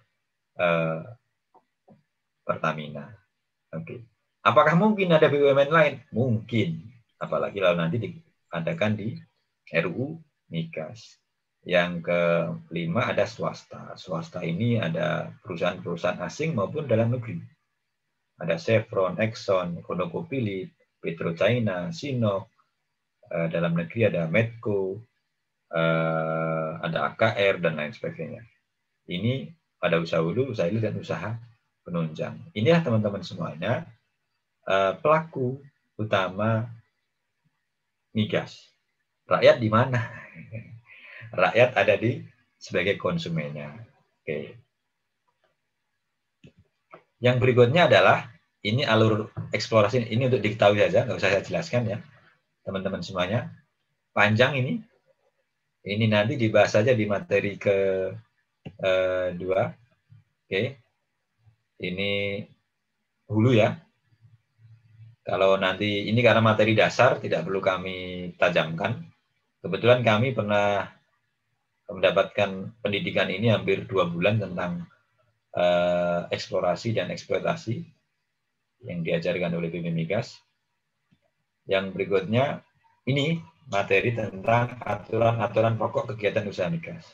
Pertamina. Oke. Apakah mungkin ada BUMN lain? Mungkin. Apalagi kalau nanti diadakan di RUU Migas. Yang kelima ada swasta. Swasta ini ada perusahaan-perusahaan asing maupun dalam negeri. Ada Chevron, Exxon, ConocoPhillips, PetroChina, Sinopec. Dalam negeri ada Medco, ada AKR, dan lain sebagainya. Ini ada usaha hulu, usaha hilir, dan usaha penunjang. Inilah teman-teman semuanya pelaku utama migas. Rakyat di mana? Rakyat ada di sebagai konsumennya. Oke. Yang berikutnya adalah ini alur eksplorasi, ini untuk diketahui saja, nggak usah saya jelaskan ya, teman-teman semuanya. Panjang ini. Ini nanti dibahas saja di materi ke-2. Oke. Ini hulu ya. Kalau nanti ini karena materi dasar tidak perlu kami tajamkan. Kebetulan kami pernah mendapatkan pendidikan ini hampir 2 bulan tentang eksplorasi dan eksploitasi yang diajarkan oleh BP Migas. Yang berikutnya ini materi tentang aturan-aturan pokok kegiatan usaha migas.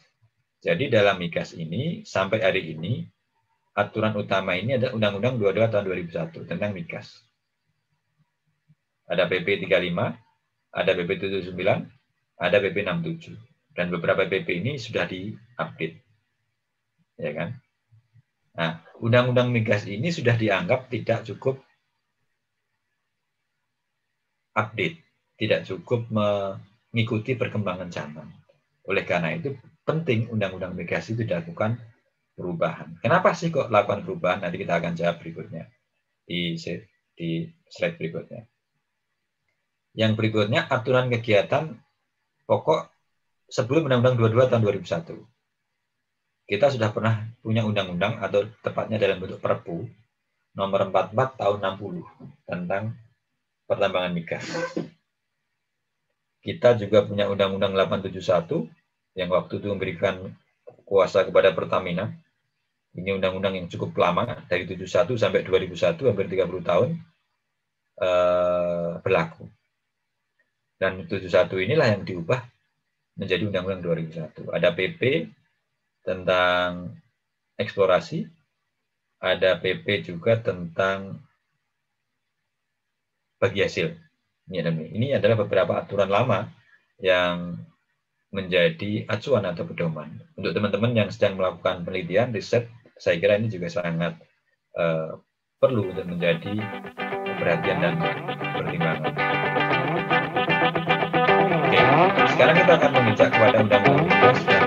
Jadi dalam migas ini sampai hari ini aturan utama ini ada Undang-Undang 22 tahun 2001 tentang migas. Ada PP 35, ada PP 79, ada PP 67. Dan beberapa PP ini sudah di-update. Ya kan? Nah, Undang-Undang Migas ini sudah dianggap tidak cukup update, tidak cukup mengikuti perkembangan zaman. Oleh karena itu, penting Undang-Undang Migas itu dilakukan perubahan. Kenapa sih kok lakukan perubahan? Nanti kita akan jawab berikutnya, di slide berikutnya. Yang berikutnya, aturan kegiatan pokok sebelum Undang-Undang 22 tahun 2001. Kita sudah pernah punya undang-undang atau tepatnya dalam bentuk Perpu nomor 44 tahun 60 tentang pertambangan migas. Kita juga punya Undang-Undang 871 yang waktu itu memberikan kuasa kepada Pertamina. Ini undang-undang yang cukup lama, dari 71 sampai 2001, hampir 30 tahun berlaku. Dan 71 inilah yang diubah menjadi Undang-Undang 2001. Ada PP tentang eksplorasi, ada PP juga tentang bagi hasil. Ini adalah beberapa aturan lama yang menjadi acuan atau pedoman. Untuk teman-teman yang sedang melakukan penelitian, riset, saya kira ini juga sangat perlu untuk menjadi perhatian dan pertimbangan. Oke, sekarang kita akan menginjak kepada Undang-Undang Migas dan